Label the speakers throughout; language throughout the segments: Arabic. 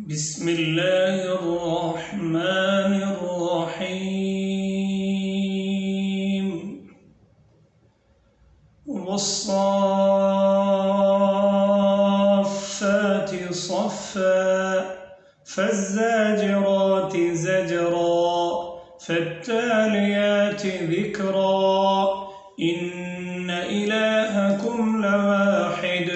Speaker 1: بسم الله الرحمن الرحيم والصافات صفا فالزاجرات زجرا فالتاليات ذكرا إن إلهكم لواحد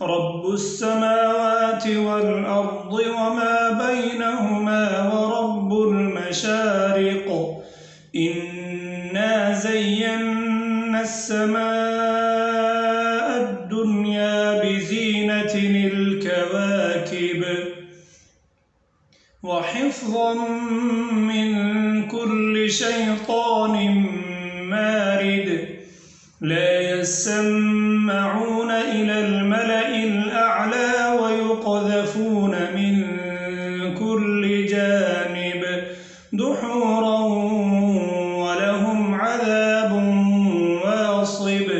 Speaker 1: رب السماوات والأرض وما بينهما ورب المشارق إنا زينا السماء الدنيا بزينة الكواكب وحفظا من كل شيطان مارد لا يسمعون إلى الملأ الأعلى ويقذفون من كل جانب دحورا ولهم عذاب واصب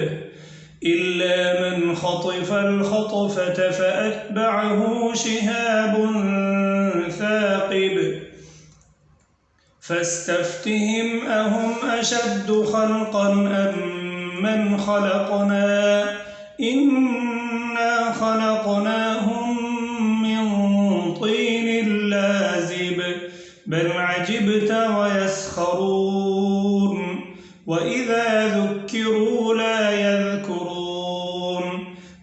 Speaker 1: إلا من خطف الخطفة فأتبعه شهاب ثاقب فاستفتهم أهم أشد خلقا أم من خلقنا إنا خلقناهم من طين لازب بل عجبت ويسخرون وإذا ذكروا لا يذكرون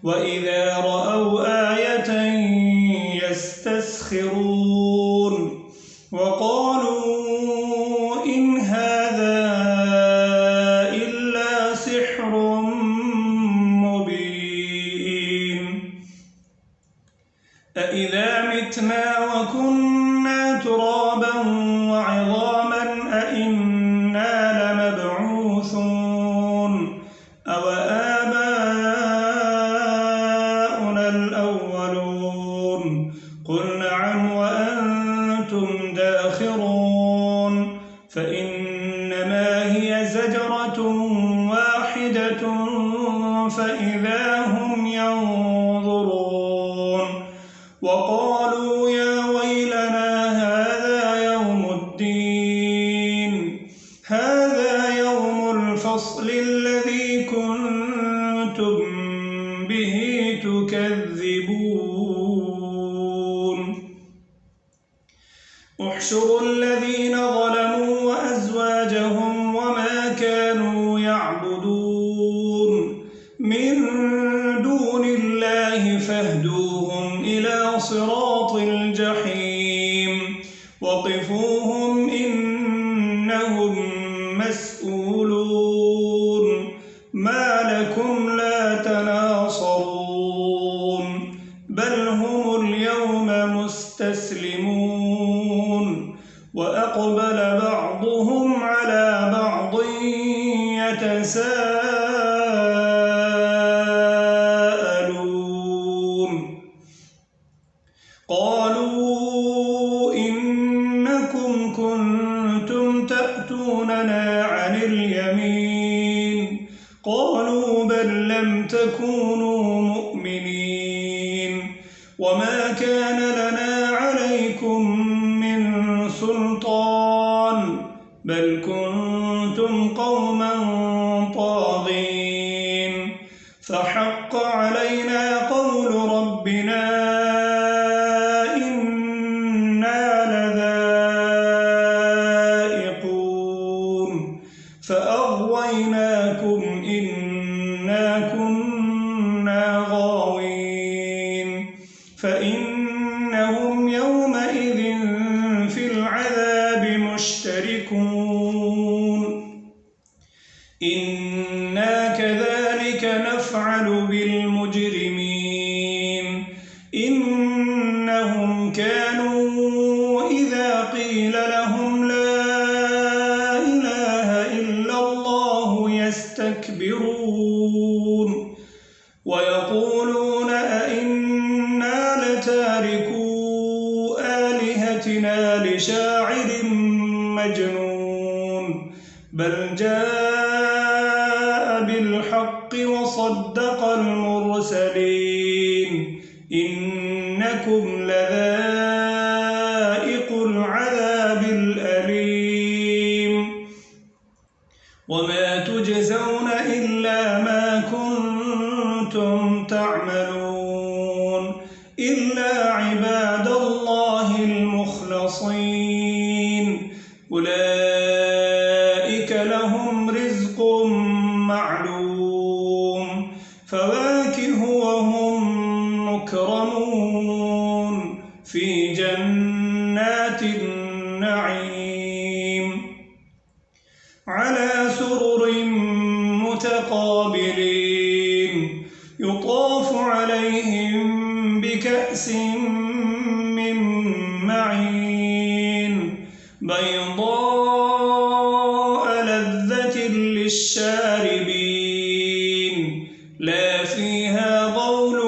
Speaker 1: وإذا رأوا آية يستسخرون وقالوا إن هذا إلا سحر مبين أإذا متنا وكنا ترابا وعظاما أإنا لمبعوثون أوآباؤنا الأولون قل نعم وأنتم داخرون فإنما هي زجرة واحدة فإذا هم ينظرون وقالوا يا ويلنا هذا يوم الدين هذا يوم الفصل الذي كنتم به تكذبون احشروا الذين ظلموا وأزواجهم وما كانوا يعبدون من دون الله فاهدوهم إلى صراط الجحيم وقفوهم إنهم مسؤولون ما لكم لا تناصرون بل هم اليوم مستسلمون وأقبل بعضهم على بعض يتساءلون قالوا إنكم كنتم تأتوننا عن اليمين قالوا بل لم تكونوا مؤمنين وما كان لنا عليكم من سلطان بل كنتم قوما طاغين فحق علينا قول ربنا إنا لذائقون فأغويناكم إنا كنا غاوين فإنهم يومئذ في العذاب مشتركون إنا كذلك نفعل بالمجرمين إنهم كانوا إذا قيل لهم لا إله إلا الله يستكبرون ويقولون أئنا لتاركو آلهتنا لشاعر مجنون بل جاء بالحق وصدق المرسلين إنكم لذائقون عباد الله المخلصين أولئك لهم رزق معلوم فواكه وهم مكرمون في جنات النعيم على سرر متقابلين يطاف عليهم بكأس من معين بيضاء لذة للشاربين لا فيها غول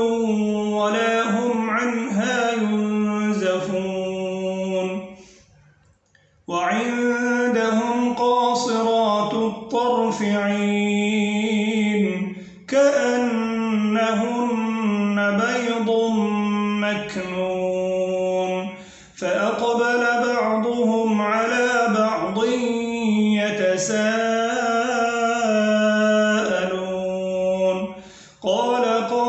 Speaker 1: ولا هم عنها ينزفون وعندهم قاصرات الطرف عين كأنهن بيض مكنون فأقبل بعضهم على بعض يتساءلون قال قائل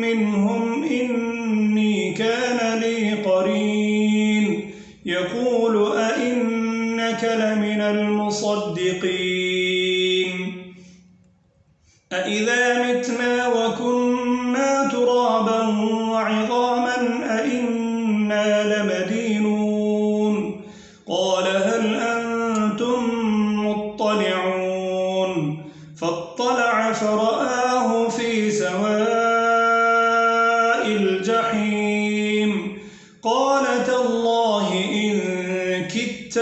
Speaker 1: منهم إني كان لي قرين يقول أئنك لمن المصدقين أإذا متنا وكنا ترابا وعظاما أئنا لمدينون قال هل أنتم مطلعون فاطلع فرآه في سواء الجحيم قال تالله إن كدت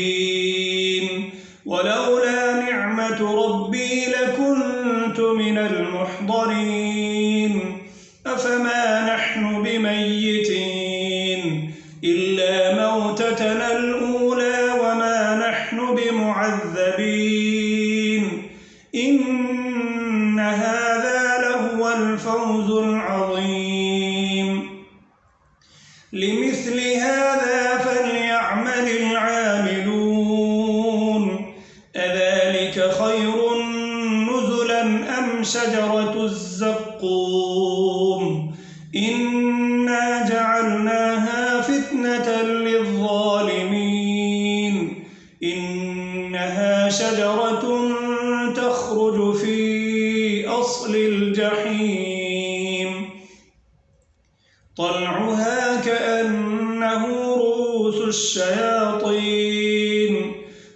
Speaker 1: لتردين ولولا نعمة ربي لكنت من المحضرين أفما نحن بميتين إلا موتتنا الأولى وما نحن بمعذبين إن هذا لهو الفوز العظيم لمثل هذا فليعمل العاملون أذلك خير نزلا أم شجرة الزقوم إنا جعلناها فتنة للظالمين إنها شجرة تخرج في أصل الجحيم طلعها كأنه رؤوس الشياطين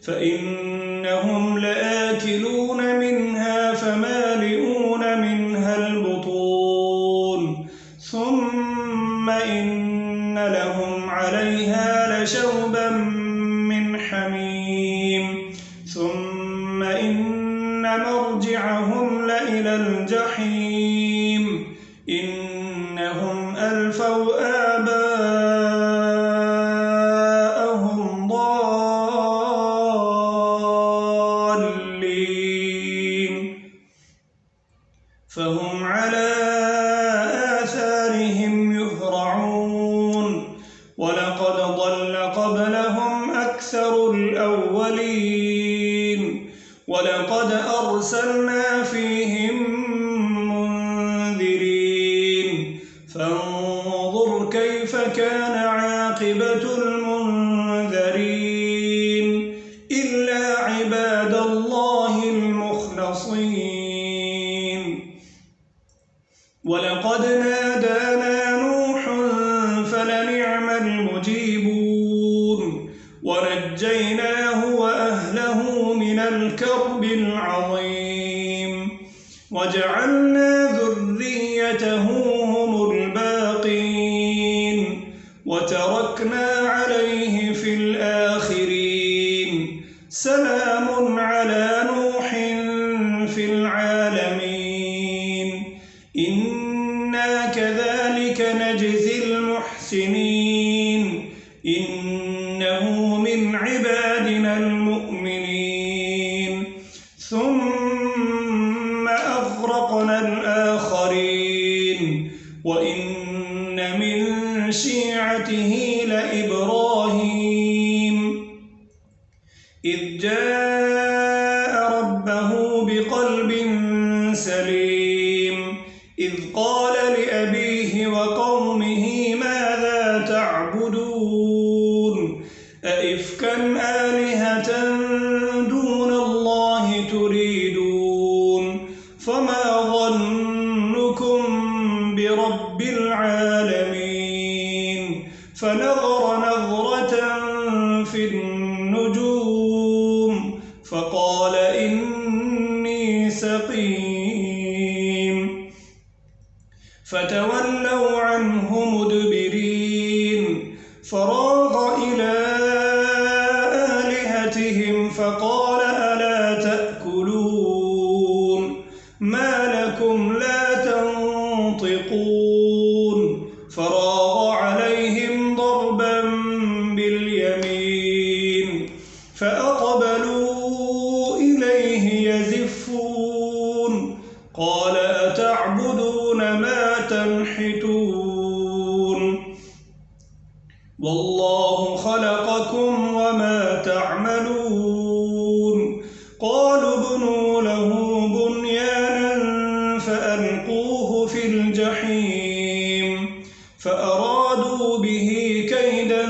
Speaker 1: فإنهم لآكلون منها فمالئون منها البطون ثم إن لهم عليها لشوبا من حميم ثم إن مرجعهم لإلى الجحيم إنهم ألفوا آباءهم ضالين فهم على آثارهم يهرعون ولقد ضل قبلهم أكثر الأولين ولقد أرسلنا فيهم منذرين فانظر كيف كان عاقبة المنذرين إلا عباد الله المخلصين ولقد نادانا نوح فلنعم المجيبون ونجيناه وأهله من الكرب العظيم وجعلنا ذريته هم الباقين وتركنا عليه في الآخرين سلام على نوح في العالمين إنا كذلك نجزي المحسنين إنه من عبادنا المؤمنين ثم أغرقنا الآخرين وإن من شيعته لإبراهيم إذ جاء ربه بقلب سليم إذ قال قال لأبيه وقومه ماذا تعبدون أئفكا آلهة دون الله تريدون فما ظنكم برب العالمين فنظر نظرة في النجوم فقال إني سقيم فتولوا عنه مدبرين فراغ إلى آلهتهم فقال ألا تأكلون ما لكم لا تنطقون فراغ عليهم ضربا باليمين فأقبلوا إليه يزفون قال أتعبدون ما تنحتون والله خلقكم وما تعملون قالوا ابنوا له بنيانا فألقوه في الجحيم فأرادوا به كيدا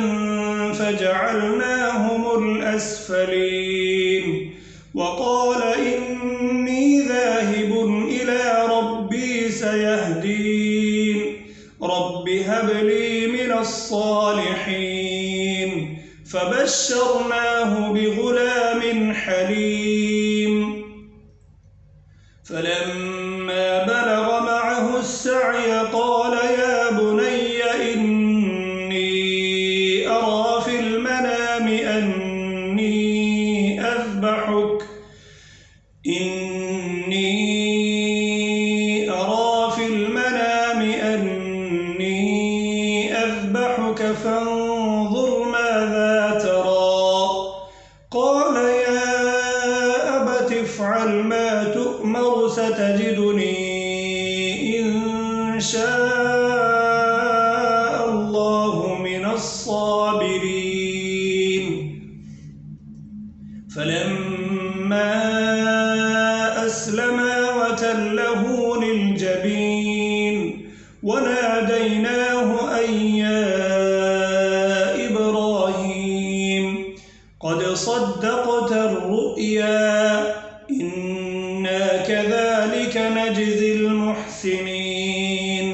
Speaker 1: فجعلناهم الأسفلين وقال إني ذاهب إلى ربي سيهدين رب هب لي من الصالحين فبشرناه بغلام حليم فلما بلغ معه السعي قال يا بني إني أرى في المنام أني أذبحك فانظر ماذا ترى قال يا أبت افعل ما تؤمر ستجدني إن شاء الله من الصابرين فلما أسلما وتله للجبين وناديناه أن يا إبراهيم قد صدقت الرؤيا إنا كذلك نجزي المحسنين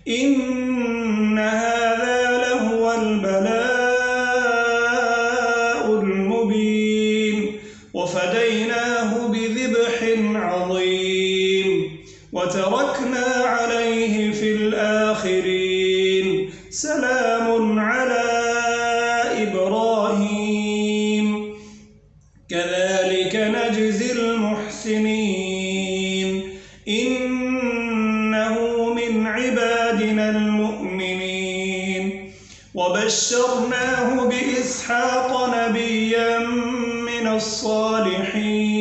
Speaker 1: إن هذا لهو البلاء المبين وفديناه بذبح عظيم وتركنا عليه في الآخرين سلام على إبراهيم كذلك نجزي المحسنين إنه من عبادنا المؤمنين وبشرناه بإسحاق نبيا من الصالحين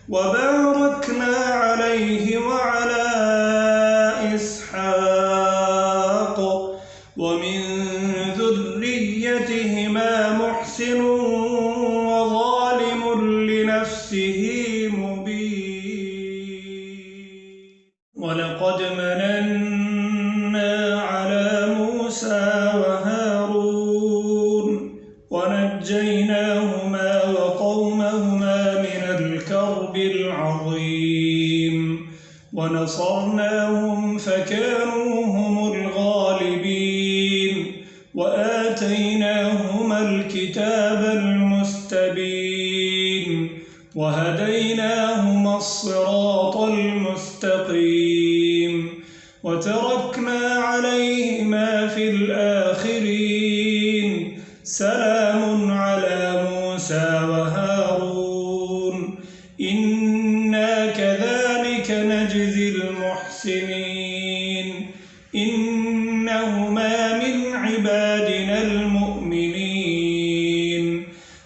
Speaker 1: وباركنا عليه وعلى إسحاق ومن ذريتهما محسن وظالم لنفسه مبين ولقد مننا على موسى وهارون ونجيناهما وقومهما من الكرب العظيم ونصرناهم فكانوا هم الغالبين وآتيناهما الكتاب المستبين وهديناهما الصراط المستقيم وتركنا عليهما في الآخرين سلام على موسى وهارون إنا كذلك نجزي المحسنين إنهما من عبادنا المؤمنين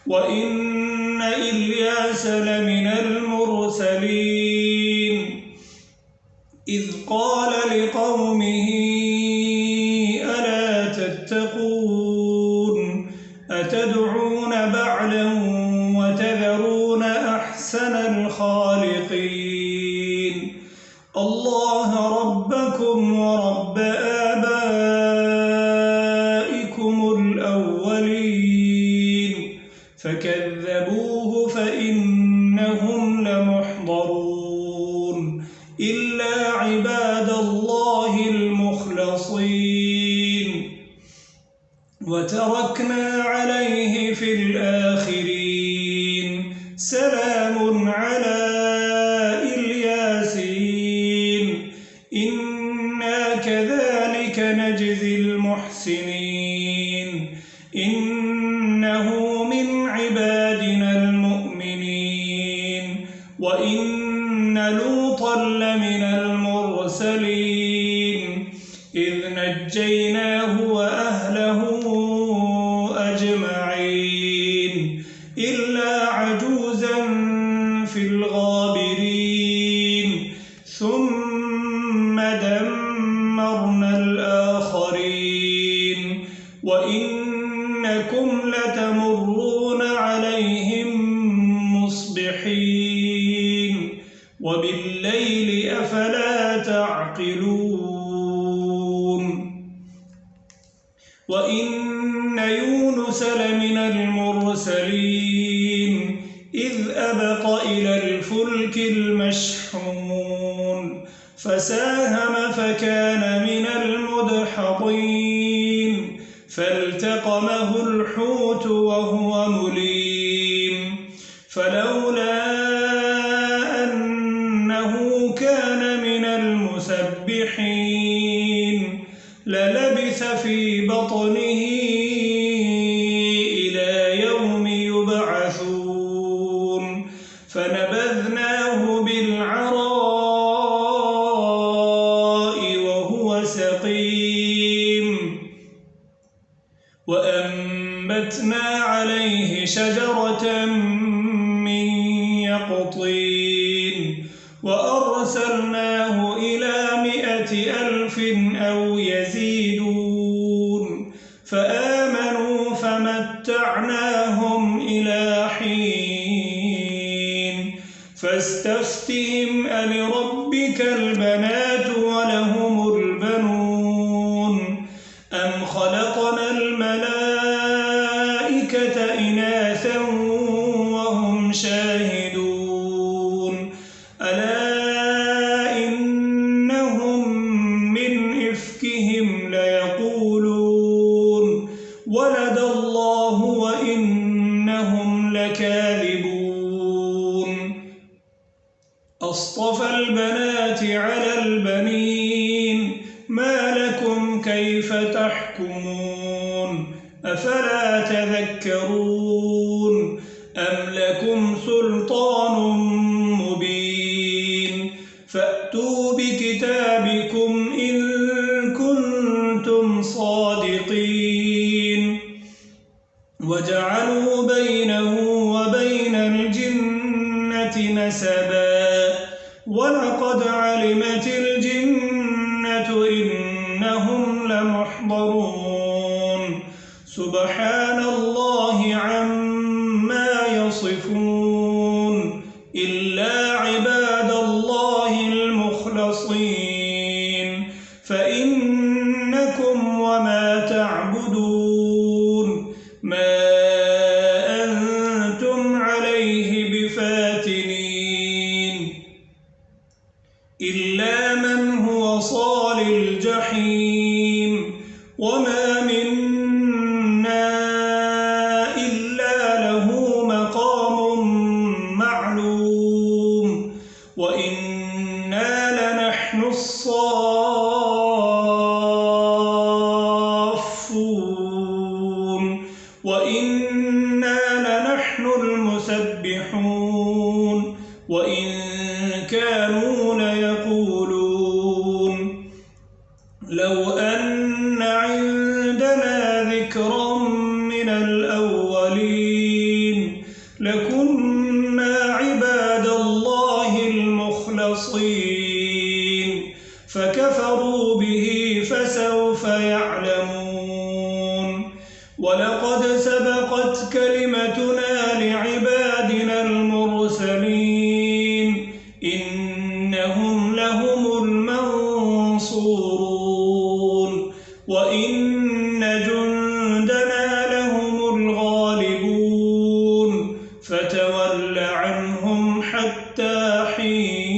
Speaker 1: وإن إلياس لمن المرسلين إذ قال لقومه ألا تتقون أتدعون بعلا وتذرون أحسن الخالقين الله ربكم الله المخلصين وتركنا عليه في الآخرين سلام على الياسين إنا كذلك نجزي المحسنين إنه من عبادنا المؤمنين وإن لوطا لمن المرسلين إذ نجيناه وأهله أجمعين إلا عجوزا في الغابرين ثم دمرنا الآخرين وإنكم لتمرون عليهم مصبحين وبالليل أفلا تعقلون وإن يونس لمن المرسلين إذ أبق إلى الفلك المشحون فساهم فكان من المدحضين فالتقمه الحوت وهو مليم فلولا أنه كان من المسبحين للبث في بطنه إلى يوم يبعثون فنبذناه بالعراء وهو سقيم وأنبتنا عليه شجرة من يقطين وأرسلناه إلى 100,000 أو يزيدون فآمنوا فمتعناهم إلى حين فاستفتهم ألربك البنات ولهم البنون أم خلقنا الملائكة إناثا وهم شاهدون ألا إنهم من إفكهم ليقولون ولد الله وإنهم لكاذبون أصطفى البنات على البنين ما لكم كيف تحكمون أفلا تذكرون أم لكم سلطان مبين فأتوا بكتابكم إن كنتم صادقين وجعلوا بينه وبين الجنة نسبا ولقد علمت الجنة إنهم لمحضرون سبحان الله عما يصفون إلا عباد الله المخلصين فإنكم وما تعبدون ما أنتم عليه بفاتنين إلا من هو صال الجحيم وما منا إلا له مقام معلوم وإنا لنحن الصافون وإنا لنحن المسبحون وإن كانوا ليقولون لو أن عندنا ذكرا من الأولين لكنا عباد الله المخلصين فكفروا به فسوف يعلمون ولقد سبقت كلمتنا لعبادنا المرسلين إنهم لهم المنصورون وإن جندنا لهم الغالبون فتول عنهم حتى حين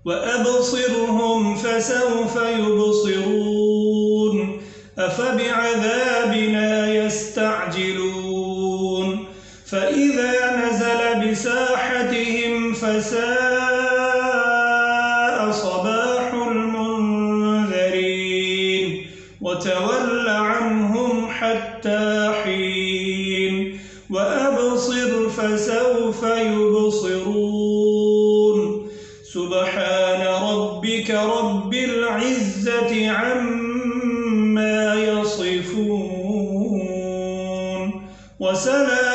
Speaker 1: وأبصرهم فسوف يبصرون أفبعذابنا يستعجلون فإذا نزل بساحتهم فساء صباح المنذرين وتول عنهم حتى حين وأبصر فسوف يبصرون سبحان ربك رب العزة عما يصفون وسلام